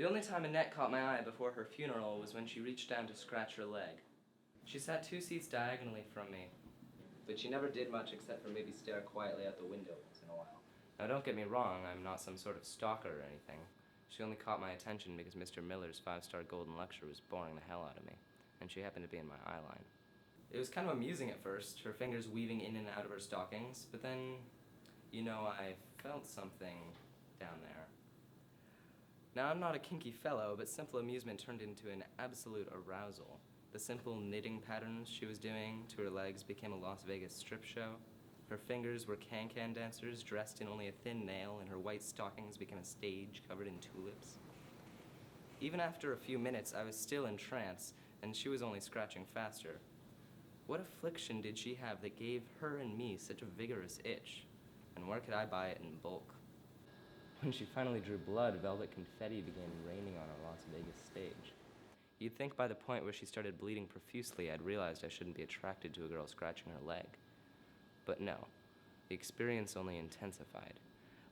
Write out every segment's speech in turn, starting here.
The only time Annette caught my eye before her funeral was when she reached down to scratch her leg. She sat 2 seats diagonally from me, but she never did much except for maybe stare quietly out the window once in a while. Now don't get me wrong, I'm not some sort of stalker or anything. She only caught my attention because Mr. Miller's 5-star golden lecture was boring the hell out of me, and she happened to be in my eye line. It was kind of amusing at first, her fingers weaving in and out of her stockings, but then, I felt something down there. Now, I'm not a kinky fellow, but simple amusement turned into an absolute arousal. The simple knitting patterns she was doing to her legs became a Las Vegas strip show. Her fingers were can-can dancers dressed in only a thin nail, and her white stockings became a stage covered in tulips. Even after a few minutes, I was still in trance, and she was only scratching faster. What affliction did she have that gave her and me such a vigorous itch? And where could I buy it in bulk? When she finally drew blood, velvet confetti began raining on our Las Vegas stage. You'd think by the point where she started bleeding profusely, I'd realized I shouldn't be attracted to a girl scratching her leg. But no, the experience only intensified.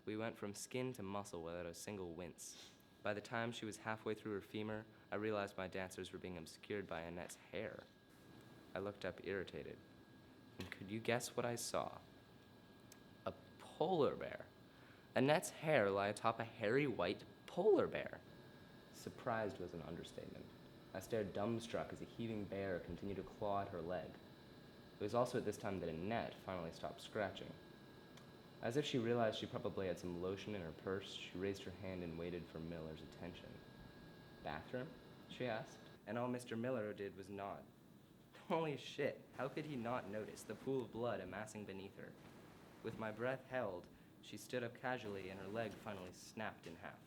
We went from skin to muscle without a single wince. By the time she was halfway through her femur, I realized my dancers were being obscured by Annette's hair. I looked up irritated. And could you guess what I saw? A polar bear. Annette's hair lay atop a hairy white polar bear. Surprised was an understatement. I stared dumbstruck as a heaving bear continued to claw at her leg. It was also at this time that Annette finally stopped scratching. As if she realized she probably had some lotion in her purse, she raised her hand and waited for Miller's attention. "Bathroom?" she asked. And all Mr. Miller did was nod. Holy shit, how could he not notice the pool of blood amassing beneath her? With my breath held, she stood up casually and her leg finally snapped in half.